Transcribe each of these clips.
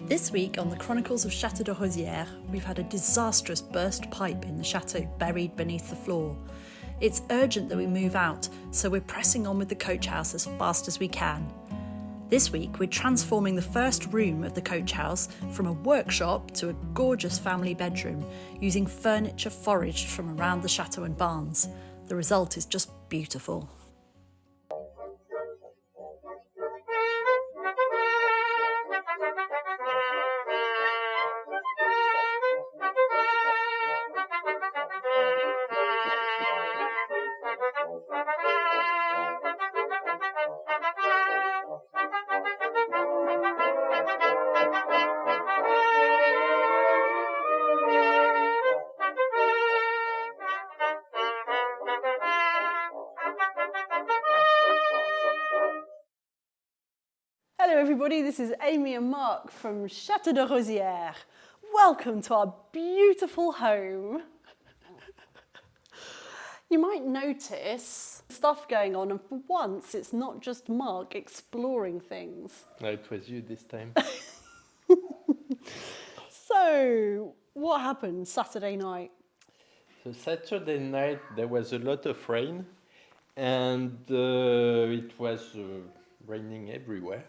This week on the Chronicles of Chateau de Rosieres, we've had a disastrous burst pipe in the chateau buried beneath the floor. It's urgent that we move out, so we're pressing on with the coach house as fast as we can. This week, we're transforming the first room of the coach house from a workshop to a gorgeous family bedroom, using furniture foraged from around the chateau and barns. The result is just beautiful. Hello everybody, this is Amy and Marc from Chateau de Rosieres. Welcome to our beautiful home. You might notice stuff going on, and for once it's not just Marc exploring things. No, it was you this time. So, what happened Saturday night? So Saturday night there was a lot of rain, and it was raining everywhere.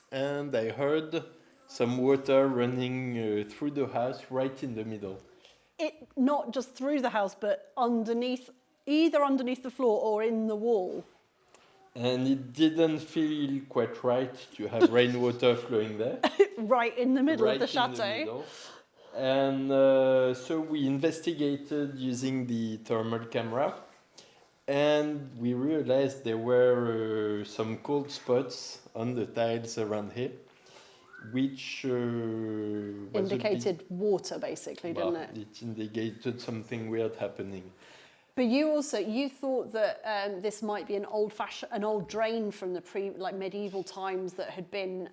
And I heard some water running through the house right in the middle. It not just through the house, but underneath, either underneath the floor or in the wall. And it didn't feel quite right to have rainwater flowing there. Right in the middle Right of the chateau. in the middle. And so we investigated using the thermal camera. And we realized there were some cold spots on the tiles around here, which indicated water, basically, didn't it? It indicated something weird happening. But you thought that this might be an old drain from the medieval times that had been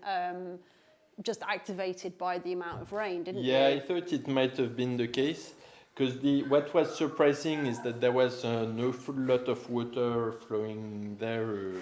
just activated by the amount of rain, didn't you? Yeah, I thought it might have been the case. Because what was surprising is that there was an awful lot of water flowing there.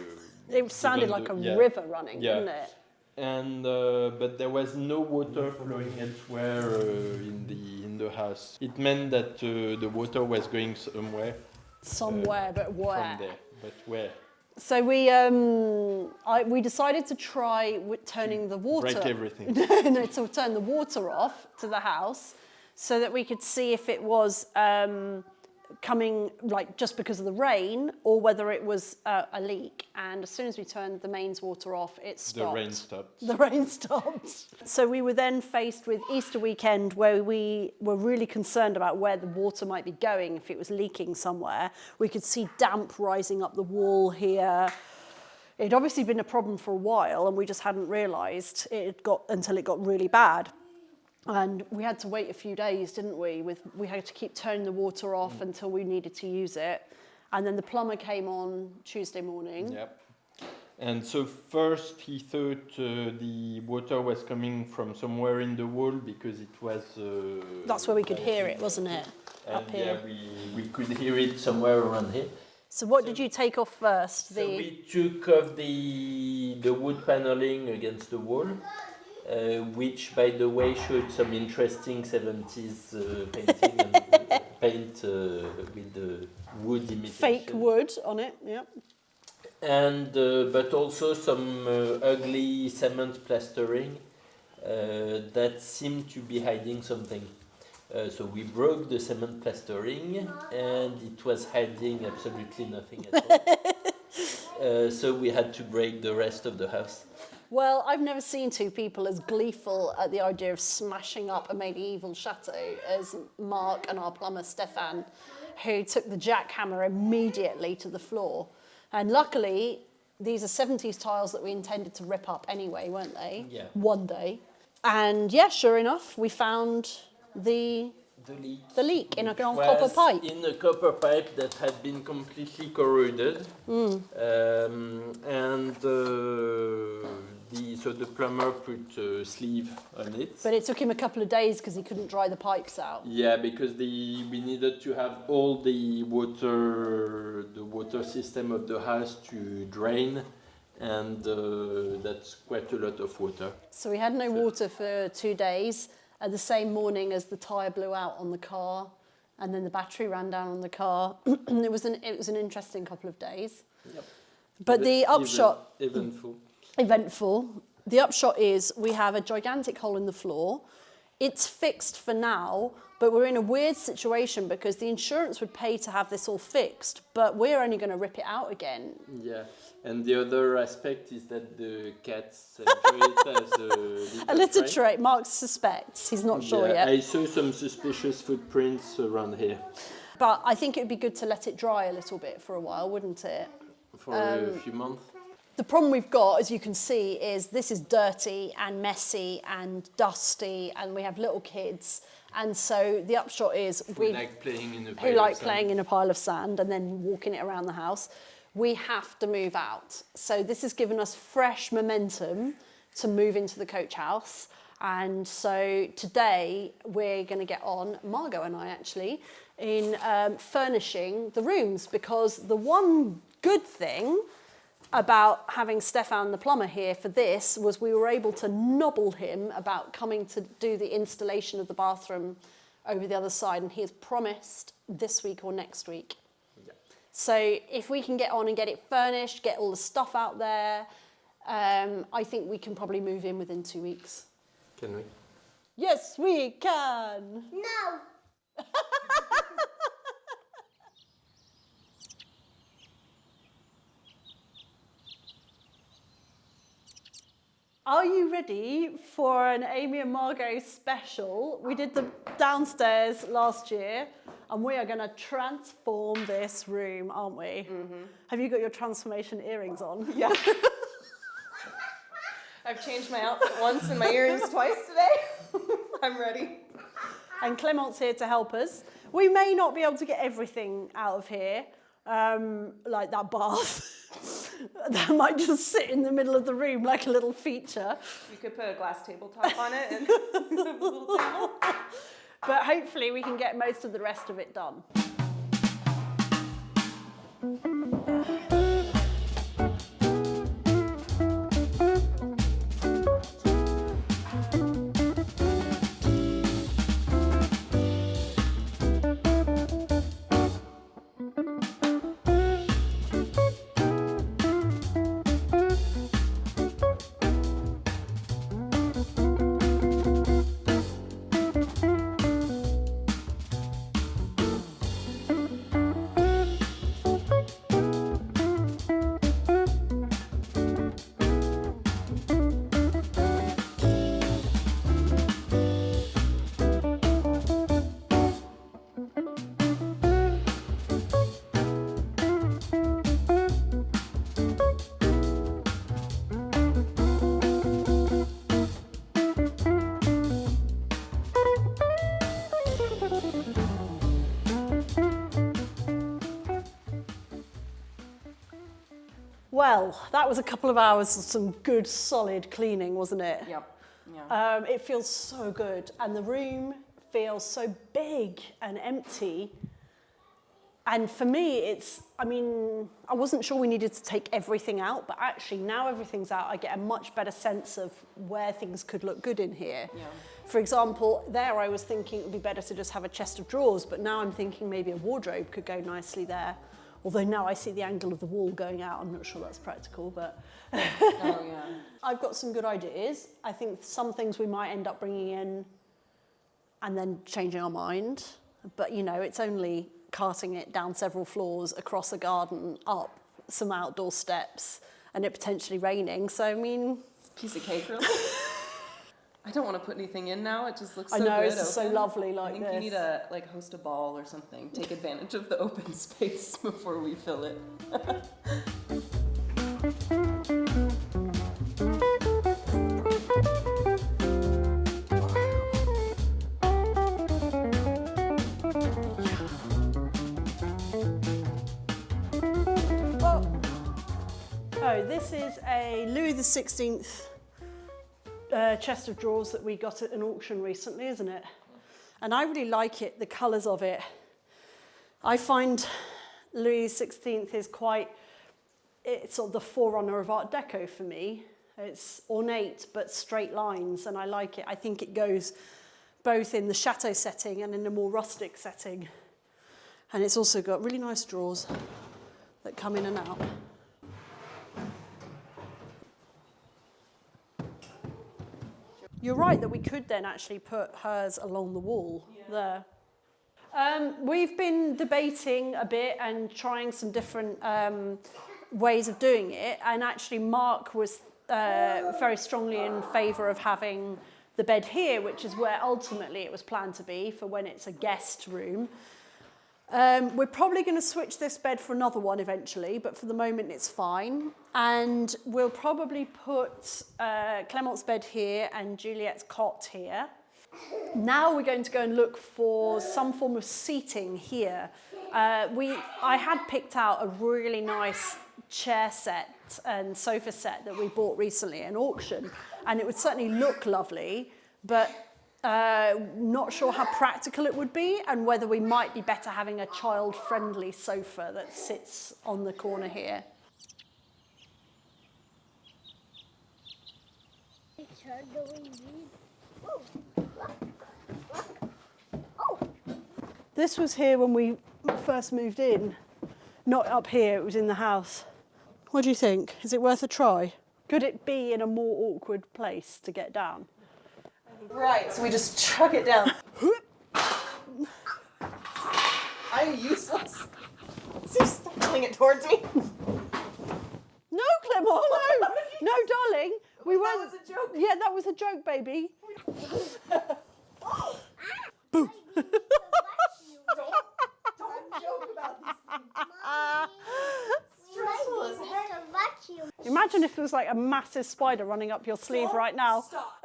It sounded like a river running, didn't it? And but there was no water flowing elsewhere in the house. It meant that the water was going somewhere. Somewhere, but where? From there, but where? So we decided to try turning the water. Break everything. No, to turn the water off to the house, so that we could see if it was coming just because of the rain or whether it was a leak. And as soon as we turned the mains water off, it stopped. The rain stopped. So we were then faced with Easter weekend, where we were really concerned about where the water might be going, if it was leaking somewhere. We could see damp rising up the wall here. It'd obviously been a problem for a while, and we just hadn't realised until it got really bad. And we had to wait a few days, didn't we? We had to keep turning the water off until we needed to use it. And then the plumber came on Tuesday morning. Yep. And so first he thought the water was coming from somewhere in the wall, because it was... That's where we could hear it, wasn't it? Up here. Yeah, we could hear it somewhere around here. So what did you take off first? So we took off the wood paneling against the wall. Which, by the way, showed some interesting 70s painting and paint with the wood imitation. Fake wood on it, yeah. And but also some ugly cement plastering that seemed to be hiding something. So we broke the cement plastering, and it was hiding absolutely nothing at all. So we had to break the rest of the house. Well, I've never seen two people as gleeful at the idea of smashing up a medieval chateau as Marc and our plumber Stefan, who took the jackhammer immediately to the floor. And luckily, these are 70s tiles that we intended to rip up anyway, weren't they? Yeah. One day. And yeah, sure enough, we found the leak in a copper pipe. In a copper pipe that had been completely corroded. So the plumber put a sleeve on it. But it took him a couple of days because he couldn't dry the pipes out. Yeah, because we needed to have all the water system of the house to drain and that's quite a lot of water. So we had no water for 2 days. The same morning as the tyre blew out on the car, and then the battery ran down on the car. It was an interesting couple of days. Yep. But the upshot... Eventful. The upshot is we have a gigantic hole in the floor. It's fixed for now, but we're in a weird situation because the insurance would pay to have this all fixed, but we're only going to rip it out again. Yeah, and the other aspect is that the cats enjoy it as a litter tray. Marc suspects. He's not sure yet. I saw some suspicious footprints around here. But I think it would be good to let it dry a little bit for a while, wouldn't it? For a few months. The problem we've got, as you can see, is this is dirty and messy and dusty, and we have little kids. And so the upshot is who like playing in a pile of sand and then walking it around the house. We have to move out. So this has given us fresh momentum to move into the coach house. And so today we're going to get on, Margot and I actually, in furnishing the rooms, because the one good thing about having Stefan the plumber here for this was we were able to nobble him about coming to do the installation of the bathroom over the other side, and he has promised this week or next week. Yeah. So if we can get on and get it furnished, get all the stuff out there, I think we can probably move in within 2 weeks. Can we? Yes, we can. No. Are you ready for an Amy and Margot special? We did the downstairs last year, and we are going to transform this room, aren't we? Mm-hmm. Have you got your transformation earrings on? Yeah. I've changed my outfit once and my earrings twice today. I'm ready. And Clement's here to help us. We may not be able to get everything out of here, like that bath. That might just sit in the middle of the room like a little feature. You could put a glass tabletop on it and a little table. But hopefully we can get most of the rest of it done. Well, that was a couple of hours of some good, solid cleaning, wasn't it? Yep. Yeah. It feels so good, and the room feels so big and empty. And for me, I wasn't sure we needed to take everything out, but actually now everything's out, I get a much better sense of where things could look good in here. Yeah. For example, there I was thinking it would be better to just have a chest of drawers, but now I'm thinking maybe a wardrobe could go nicely there. Although now I see the angle of the wall going out, I'm not sure that's practical, but... Oh, yeah. I've got some good ideas. I think some things we might end up bringing in and then changing our mind. But, it's only carting it down several floors, across a garden, up some outdoor steps, and it potentially raining. So, Piece of cake, really? I don't want to put anything in now. It just looks so good. I know, good. it's so lovely like this. I think you need to host a ball or something. Take advantage of the open space before we fill it. Oh, this is a Louis XVI chest of drawers that we got at an auction recently, isn't it? And I really like it, the colours of it. I find Louis XVI is quite it's sort of the forerunner of Art Deco for me. It's ornate but straight lines, and I like it. I think it goes both in the chateau setting and in a more rustic setting. And it's also got really nice drawers that come in and out. You're right that we could then actually put hers along the wall there. We've been debating a bit and trying some different ways of doing it, and actually Marc was very strongly in favour of having the bed here, which is where ultimately it was planned to be for when it's a guest room. We're probably going to switch this bed for another one eventually, but for the moment it's fine. And we'll probably put Clement's bed here and Juliette's cot here. Now we're going to go and look for some form of seating here. I had picked out a really nice chair set and sofa set that we bought recently at an auction, and it would certainly look lovely, but not sure how practical it would be and whether we might be better having a child-friendly sofa that sits on the corner here. This was here when we first moved in. Not up here, it was in the house. What do you think? Is it worth a try? Could it be in a more awkward place to get down? Right, so we just chuck it down. I'm useless. Just pulling it towards me. No, Clement, no! No, darling. We weren't. That was a joke. Yeah, that was a joke, baby. Boo. Don't joke about these things. Stressful as heck. Imagine if there was like a massive spider running up your sleeve right now. Stop.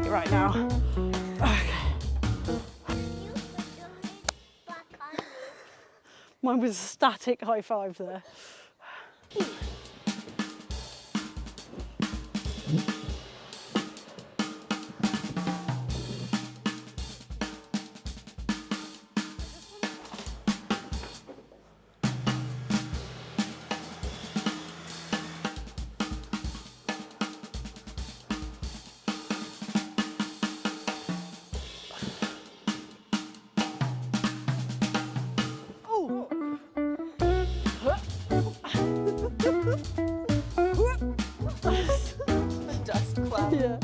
Right now. Mine was a static high five there. The dust cloud. Yeah.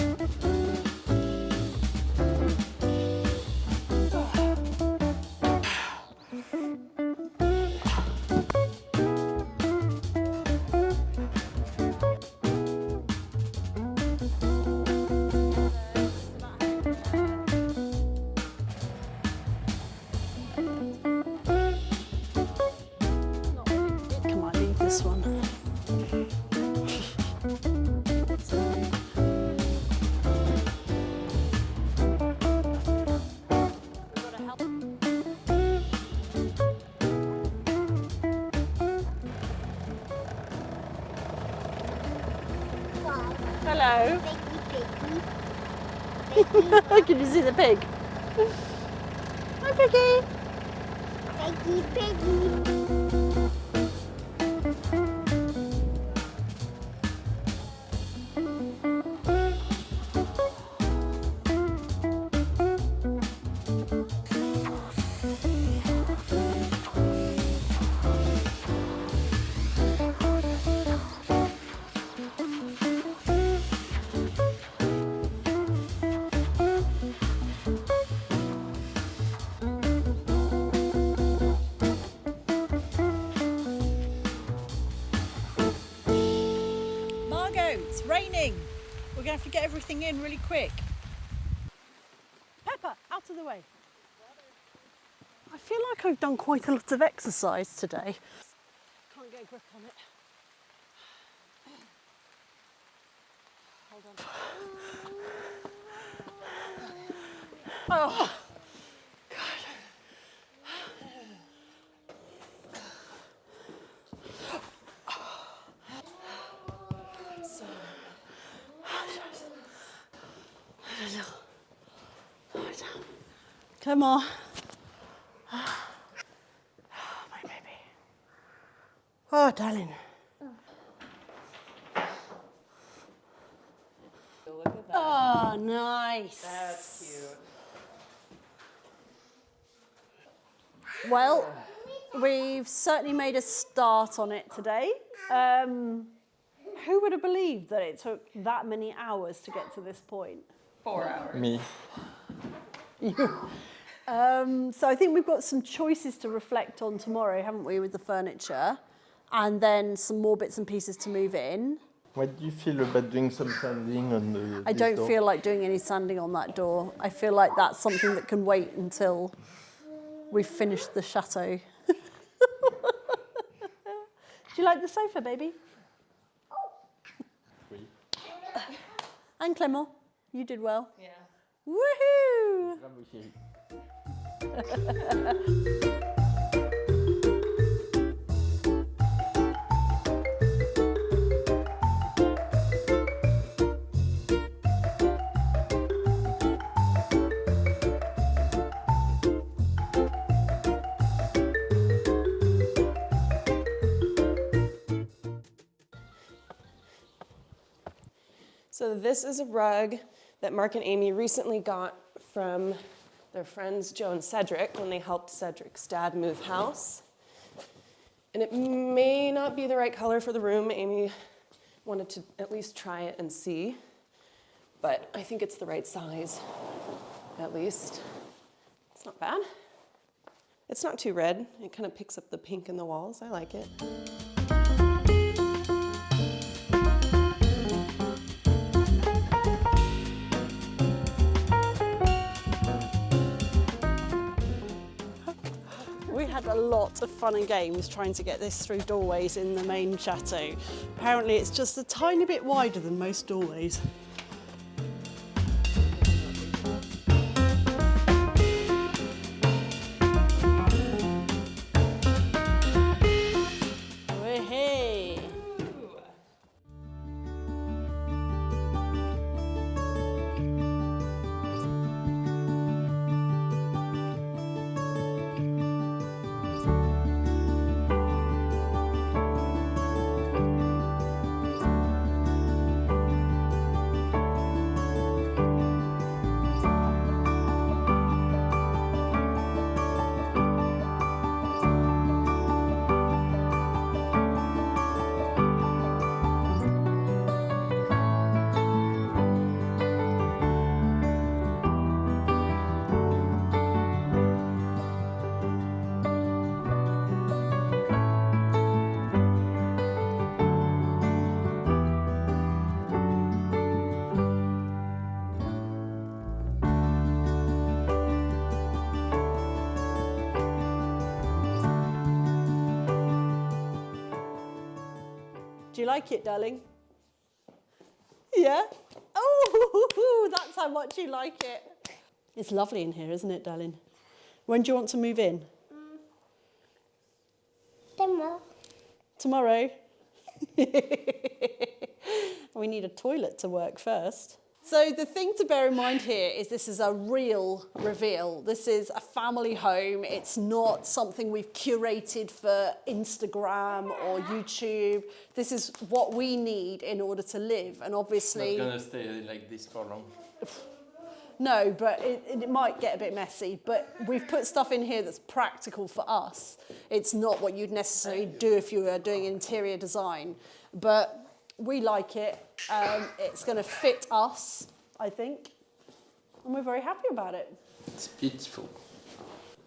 Come on, leave this one. Hello. Can you see the pig? Hi, piggy. Piggy, piggy. It's raining. We're going to have to get everything in really quick. Pepper, out of the way. I feel like I've done quite a lot of exercise today. Can't get a grip on it. Hold on. Oh, come on. My baby. Oh, darling. Look at that. Oh, nice. That's cute. Well, we've certainly made a start on it today. Who would have believed that it took that many hours to get to this point? 4 hours. Me. So I think we've got some choices to reflect on tomorrow, haven't we, with the furniture? And then some more bits and pieces to move in. What do you feel about doing some sanding on the I don't feel like doing any sanding on that door. I feel like that's something that can wait until we've finished the chateau. Do you like the sofa, baby? Oui. And Clement, you did well. Yeah. Woohoo! Bravo, chérie. So this is a rug that Marc and Amy recently got from their friends Joe and Cedric when they helped Cedric's dad move house. And it may not be the right color for the room. Amy wanted to at least try it and see. But I think it's the right size, at least. It's not bad. It's not too red. It kind of picks up the pink in the walls. I like it. We had a lot of fun and games trying to get this through doorways in the main chateau. Apparently it's just a tiny bit wider than most doorways. Hey. Do you like it, darling? Yeah? Oh, that's how much you like it. It's lovely in here, isn't it, darling? When do you want to move in? Tomorrow. Tomorrow? We need a toilet to work first. So the thing to bear in mind here is this is a real reveal. This is a family home. It's not something we've curated for Instagram or YouTube. This is what we need in order to live. And obviously... It's not gonna stay like this for long. No, but it might get a bit messy. But we've put stuff in here that's practical for us. It's not what you'd necessarily do if you were doing interior design. But we like it. It's going to fit us, I think. And we're very happy about it. It's beautiful.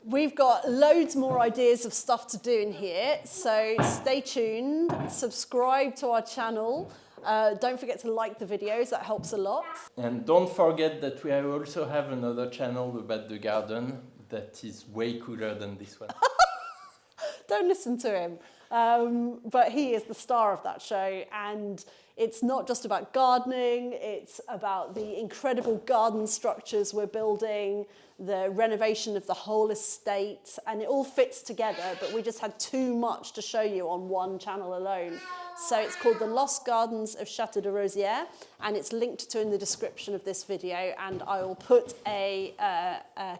We've got loads more ideas of stuff to do in here. So stay tuned. Subscribe to our channel. Don't forget to like the videos, that helps a lot. And don't forget that we also have another channel about the garden that is way cooler than this one. Don't listen to him. But he is the star of that show, and it's not just about gardening, it's about the incredible garden structures we're building, the renovation of the whole estate, and it all fits together, but we just had too much to show you on one channel alone. So it's called The Lost Gardens of Chateau de Rosieres, and it's linked to in the description of this video, and I will put a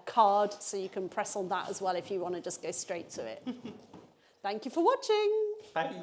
card so you can press on that as well if you want to just go straight to it. Thank you for watching. Bye.